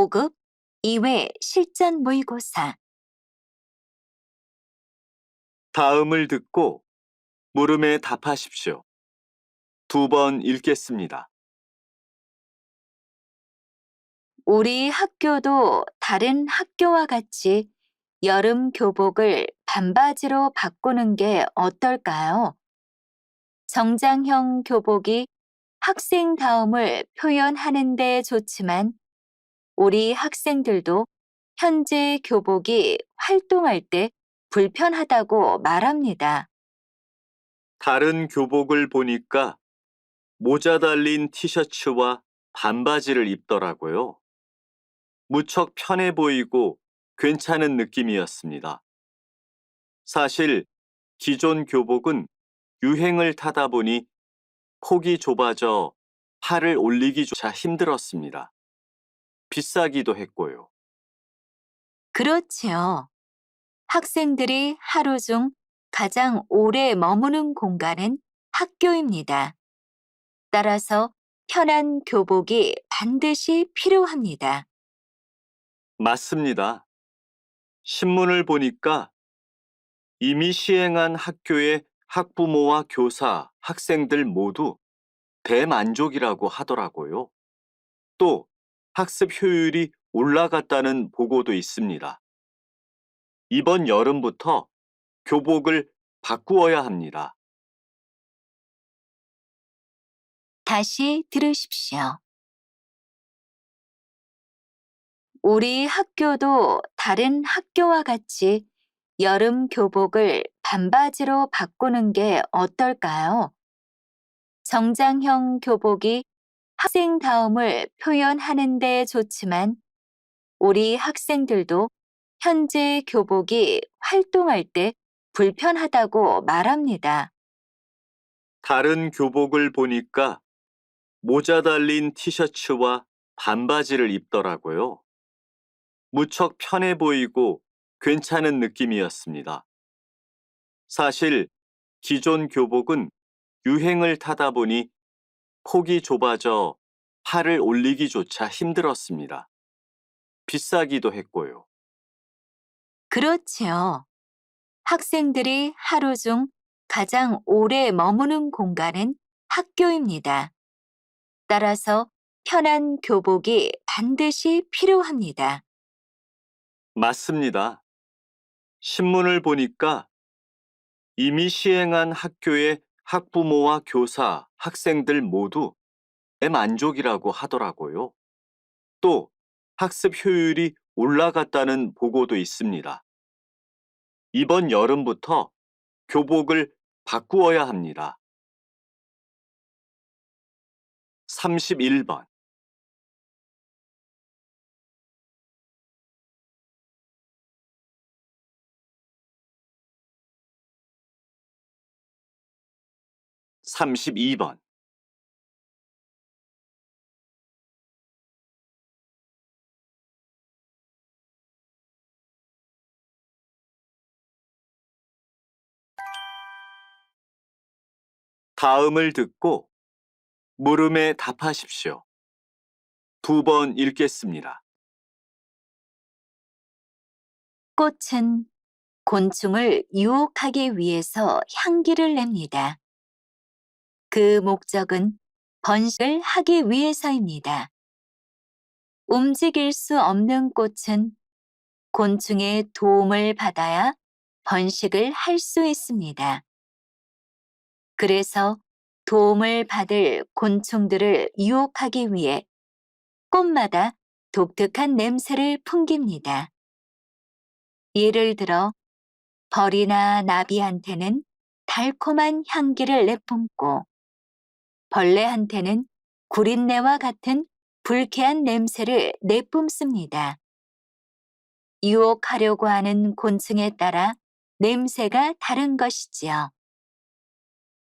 5급 2회 실전 모의고사. 다음을 듣고 물음에 답하십시오. 2번 읽겠습니다. 우리 학교도 다른 학교와 같이 여름 교복을 반바지로 바꾸는 게 어떨까요? 정장형 교복이 학생다움을 표현하는 데 좋지만 우리 학생들도 현재 교복이 활동할 때 불편하다고 말합니다. 다른 교복을 보니까 모자 달린 티셔츠와 반바지를 입더라고요. 무척 편해 보이고 괜찮은 느낌이었습니다. 사실 기존 교복은 유행을 타다 보니 폭이 좁아져 팔을 올리기조차 힘들었습니다. 비싸기도 했고요. 그렇지요. 학생들이 하루 중 가장 오래 머무는 공간은 학교입니다. 따라서 편한 교복이 반드시 필요합니다. 맞습니다. 신문을 보니까 이미 시행한 학교의 학부모와 교사, 학생들 모두 대만족이라고 하더라고요. 또 학습 효율이 올라갔다는 보고도 있습니다. 이번 여름부터 교복을 바꾸어야 합니다. 다시 들으십시오. 우리 학교도 다른 학교와 같이 여름 교복을 반바지로 바꾸는 게 어떨까요? 정장형 교복이 학생다움을 표현하는 데 좋지만 우리 학생들도 현재 교복이 활동할 때 불편하다고 말합니다. 다른 교복을 보니까 모자 달린 티셔츠와 반바지를 입더라고요. 무척 편해 보이고 괜찮은 느낌이었습니다. 사실 기존 교복은 유행을 타다 보니 폭이 좁아져 팔을 올리기조차 힘들었습니다. 비싸기도 했고요. 그렇지요. 학생들이 하루 중 가장 오래 머무는 공간은 학교입니다. 따라서 편한 교복이 반드시 필요합니다. 맞습니다. 신문을 보니까 이미 시행한 학교의 학부모와 교사, 학생들 모두 대만족이라고 하더라고요. 또 학습 효율이 올라갔다는 보고도 있습니다. 이번 여름부터 교복을 바꾸어야 합니다. 31번. 32번. 다음을 듣고 물음에 답하십시오. 2번 읽겠습니다. 꽃은 곤충을 유혹하기 위해서 향기를 냅니다. 그 목적은 번식을 하기 위해서입니다. 움직일 수 없는 꽃은 곤충의 도움을 받아야 번식을 할 수 있습니다. 그래서 도움을 받을 곤충들을 유혹하기 위해 꽃마다 독특한 냄새를 풍깁니다. 예를 들어 벌이나 나비한테는 달콤한 향기를 내뿜고 벌레한테는 구린내와 같은 불쾌한 냄새를 내뿜습니다. 유혹하려고 하는 곤충에 따라 냄새가 다른 것이지요.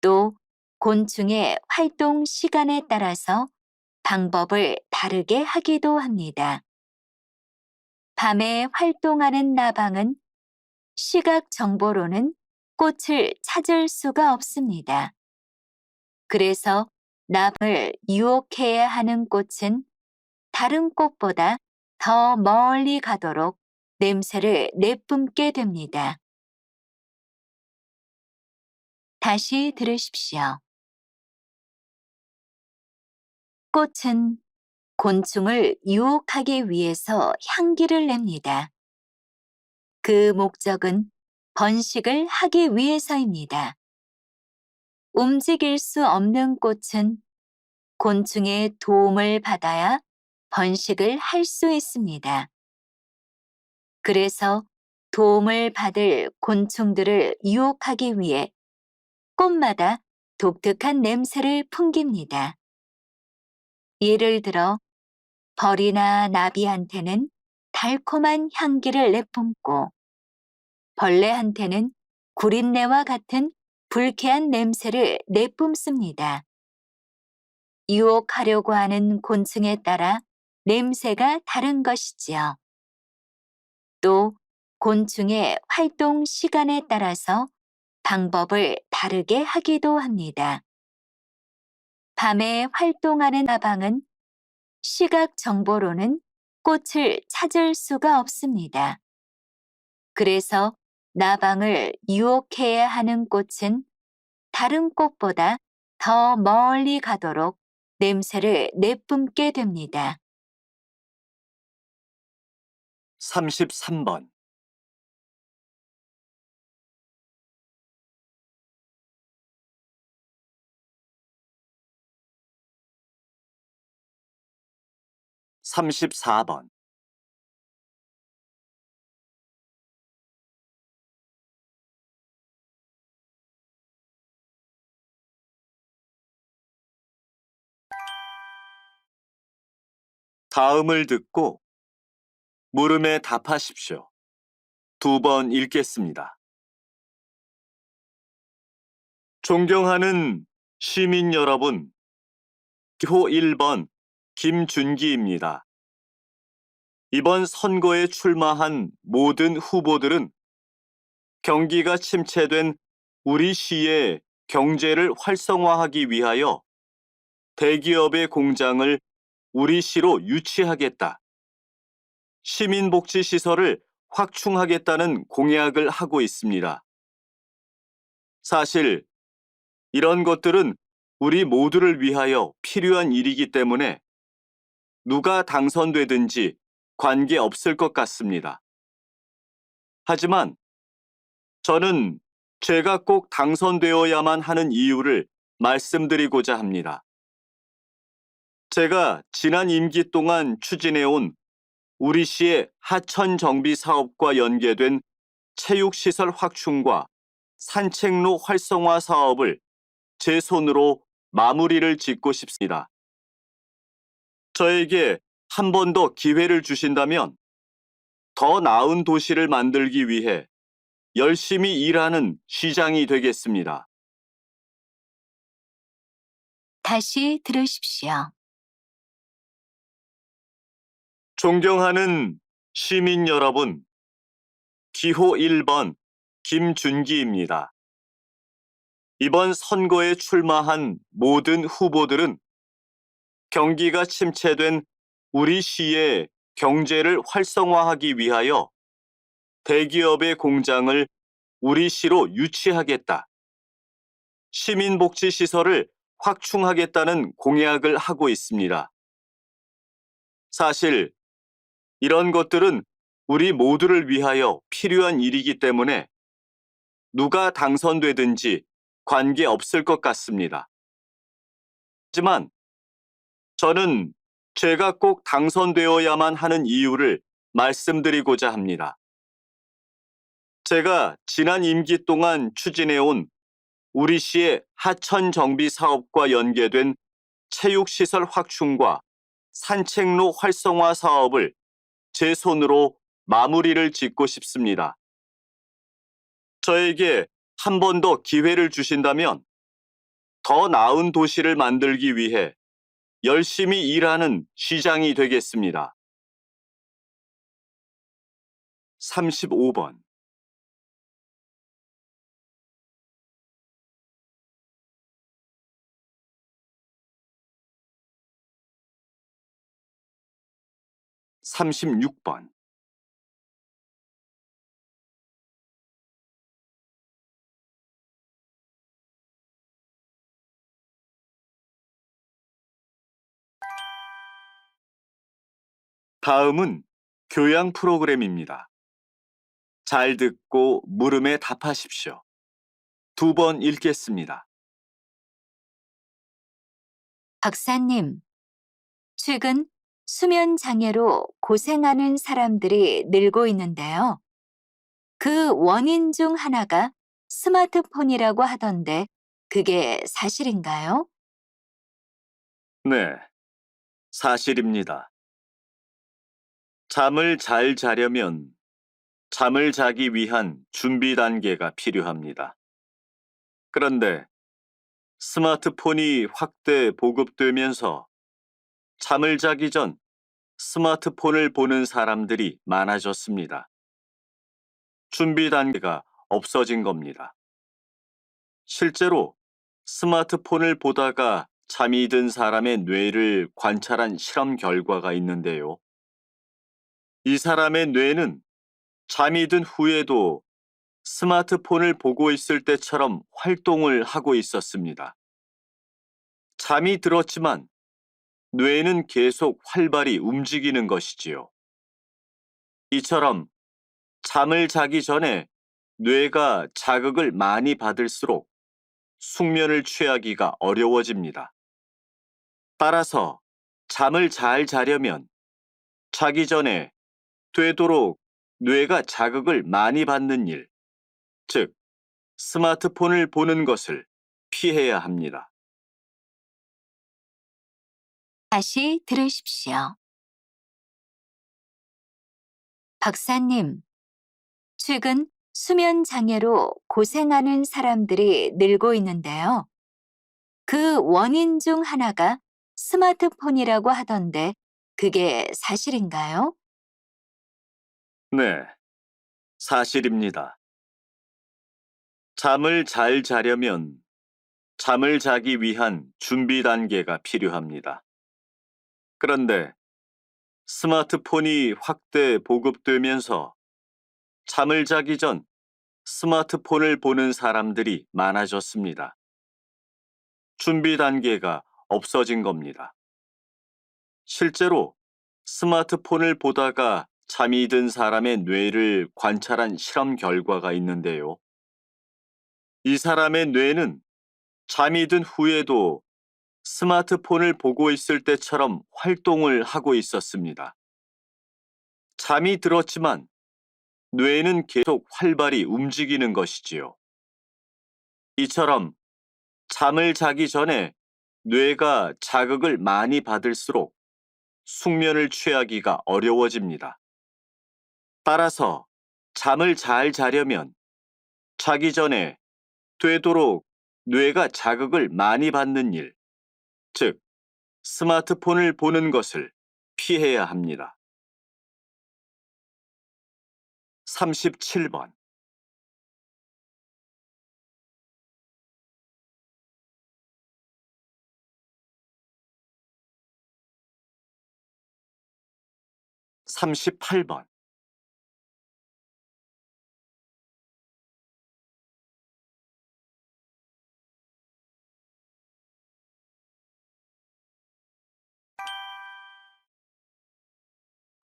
또 곤충의 활동 시간에 따라서 방법을 다르게 하기도 합니다. 밤에 활동하는 나방은 시각 정보로는 꽃을 찾을 수가 없습니다. 그래서 나방을 유혹해야 하는 꽃은 다른 꽃보다 더 멀리 가도록 냄새를 내뿜게 됩니다. 다시 들으십시오. 꽃은 곤충을 유혹하기 위해서 향기를 냅니다. 그 목적은 번식을 하기 위해서입니다. 움직일 수 없는 꽃은 곤충의 도움을 받아야 번식을 할 수 있습니다. 그래서 도움을 받을 곤충들을 유혹하기 위해 꽃마다 독특한 냄새를 풍깁니다. 예를 들어 벌이나 나비한테는 달콤한 향기를 내뿜고 벌레한테는 구린내와 같은 불쾌한 냄새를 내뿜습니다. 유혹하려고 하는 곤충에 따라 냄새가 다른 것이지요. 또 곤충의 활동 시간에 따라서 방법을 다르게 하기도 합니다. 밤에 활동하는 나방은 시각 정보로는 꽃을 찾을 수가 없습니다. 그래서 나방을 유혹해야 하는 꽃은 다른 꽃보다 더 멀리 가도록 냄새를 내뿜게 됩니다. 33번. 34번. 다음을 듣고 물음에 답하십시오. 2번 읽겠습니다. 존경하는 시민 여러분, 기호 1번 김준기입니다. 이번 선거에 출마한 모든 후보들은 경기가 침체된 우리 시의 경제를 활성화하기 위하여 대기업의 공장을 우리 시로 유치하겠다. 시민복지시설을 확충하겠다는 공약을 하고 있습니다. 사실 이런 것들은 우리 모두를 위하여 필요한 일이기 때문에 누가 당선되든지 관계없을 것 같습니다. 하지만 저는 제가 꼭 당선되어야만 하는 이유를 말씀드리고자 합니다. 제가 지난 임기 동안 추진해온 우리 시의 하천 정비 사업과 연계된 체육시설 확충과 산책로 활성화 사업을 제 손으로 마무리를 짓고 싶습니다. 저에게 한 번 더 기회를 주신다면 더 나은 도시를 만들기 위해 열심히 일하는 시장이 되겠습니다. 다시 들으십시오. 존경하는 시민 여러분, 기호 1번 김준기입니다. 이번 선거에 출마한 모든 후보들은 경기가 침체된 우리 시의 경제를 활성화하기 위하여 대기업의 공장을 우리 시로 유치하겠다. 시민복지시설을 확충하겠다는 공약을 하고 있습니다. 사실 이런 것들은 우리 모두를 위하여 필요한 일이기 때문에 누가 당선되든지 관계없을 것 같습니다. 하지만 저는 제가 꼭 당선되어야만 하는 이유를 말씀드리고자 합니다. 제가 지난 임기 동안 추진해온 우리 시의 하천 정비 사업과 연계된 체육시설 확충과 산책로 활성화 사업을 제 손으로 마무리를 짓고 싶습니다. 저에게 한 번 더 기회를 주신다면 더 나은 도시를 만들기 위해 열심히 일하는 시장이 되겠습니다. 35번. 36번. 다음은 교양 프로그램입니다. 잘 듣고 물음에 답하십시오. 2번 읽겠습니다. 박사님, 최근 수면 장애로 고생하는 사람들이 늘고 있는데요. 그 원인 중 하나가 스마트폰이라고 하던데 그게 사실인가요? 네, 사실입니다. 잠을 잘 자려면 잠을 자기 위한 준비 단계가 필요합니다. 그런데 스마트폰이 확대 보급되면서 잠을 자기 전 스마트폰을 보는 사람들이 많아졌습니다. 준비 단계가 없어진 겁니다. 실제로 스마트폰을 보다가 잠이 든 사람의 뇌를 관찰한 실험 결과가 있는데요. 이 사람의 뇌는 잠이 든 후에도 스마트폰을 보고 있을 때처럼 활동을 하고 있었습니다. 잠이 들었지만 뇌는 계속 활발히 움직이는 것이지요. 이처럼 잠을 자기 전에 뇌가 자극을 많이 받을수록 숙면을 취하기가 어려워집니다. 따라서 잠을 잘 자려면 자기 전에 되도록 뇌가 자극을 많이 받는 일, 즉 스마트폰을 보는 것을 피해야 합니다. 다시 들으십시오. 박사님, 최근 수면 장애로 고생하는 사람들이 늘고 있는데요. 그 원인 중 하나가 스마트폰이라고 하던데 그게 사실인가요? 네, 사실입니다. 잠을 잘 자려면 잠을 자기 위한 준비 단계가 필요합니다. 그런데 스마트폰이 확대 보급되면서 잠을 자기 전 스마트폰을 보는 사람들이 많아졌습니다. 준비 단계가 없어진 겁니다. 실제로 스마트폰을 보다가 잠이 든 사람의 뇌를 관찰한 실험 결과가 있는데요. 이 사람의 뇌는 잠이 든 후에도 스마트폰을 보고 있을 때처럼 활동을 하고 있었습니다. 잠이 들었지만 뇌는 계속 활발히 움직이는 것이지요. 이처럼 잠을 자기 전에 뇌가 자극을 많이 받을수록 숙면을 취하기가 어려워집니다. 따라서 잠을 잘 자려면 자기 전에 되도록 뇌가 자극을 많이 받는 일, 즉 스마트폰을 보는 것을 피해야 합니다. 37번. 삼십팔 번.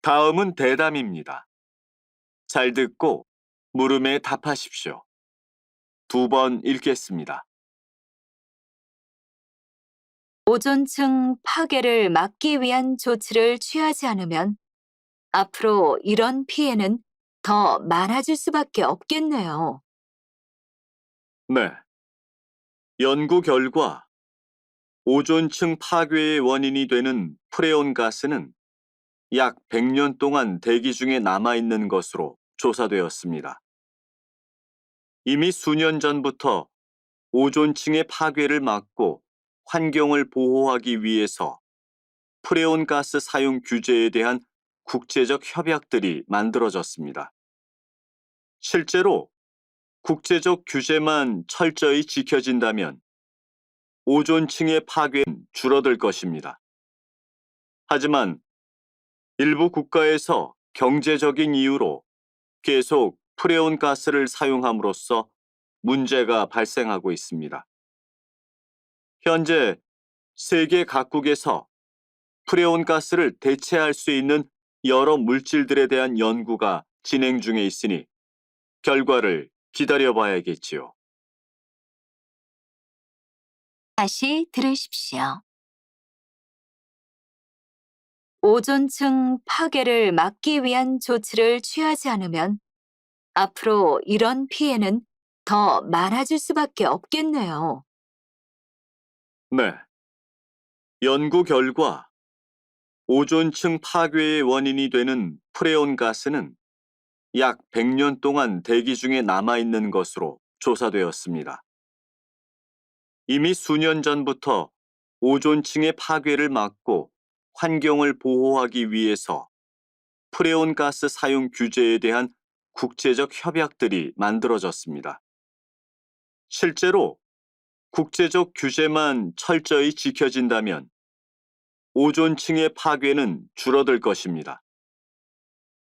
다음은 대담입니다. 잘 듣고 물음에 답하십시오. 2번 읽겠습니다. 오존층 파괴를 막기 위한 조치를 취하지 않으면 앞으로 이런 피해는 더 많아질 수밖에 없겠네요. 네. 연구 결과 오존층 파괴의 원인이 되는 프레온 가스는 약 100년 동안 대기 중에 남아있는 것으로 조사되었습니다. 이미 수년 전부터 오존층의 파괴를 막고 환경을 보호하기 위해서 프레온 가스 사용 규제에 대한 국제적 협약들이 만들어졌습니다. 실제로 국제적 규제만 철저히 지켜진다면 오존층의 파괴는 줄어들 것입니다. 하지만 일부 국가에서 경제적인 이유로 계속 프레온 가스를 사용함으로써 문제가 발생하고 있습니다. 현재 세계 각국에서 프레온 가스를 대체할 수 있는 여러 물질들에 대한 연구가 진행 중에 있으니 결과를 기다려봐야겠지요. 다시 들으십시오. 오존층 파괴를 막기 위한 조치를 취하지 않으면 앞으로 이런 피해는 더 많아질 수밖에 없겠네요. 네. 연구 결과 오존층 파괴의 원인이 되는 프레온 가스는 약 100년 동안 대기 중에 남아있는 것으로 조사되었습니다. 이미 수년 전부터 오존층의 파괴를 막고 환경을 보호하기 위해서 프레온 가스 사용 규제에 대한 국제적 협약들이 만들어졌습니다. 실제로 국제적 규제만 철저히 지켜진다면 오존층의 파괴는 줄어들 것입니다.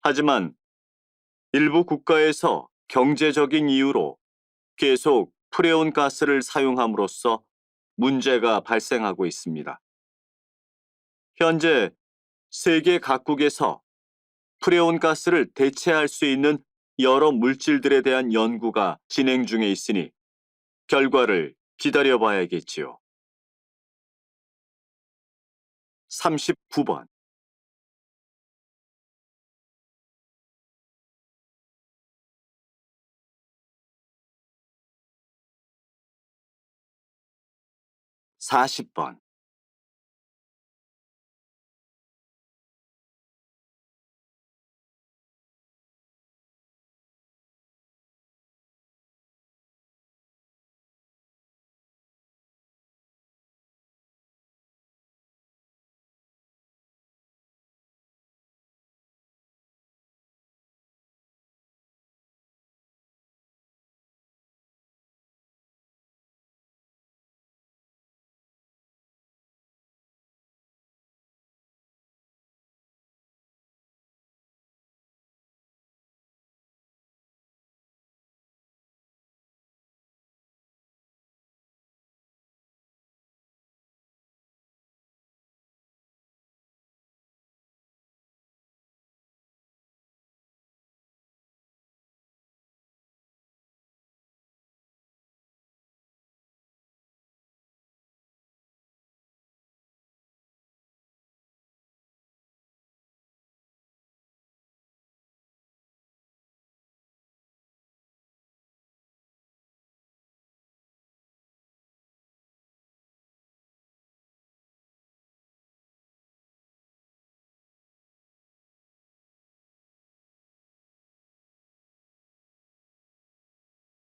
하지만 일부 국가에서 경제적인 이유로 계속 프레온 가스를 사용함으로써 문제가 발생하고 있습니다. 현재 세계 각국에서 프레온 가스를 대체할 수 있는 여러 물질들에 대한 연구가 진행 중에 있으니 결과를 기다려봐야겠지요. 39번. (40번)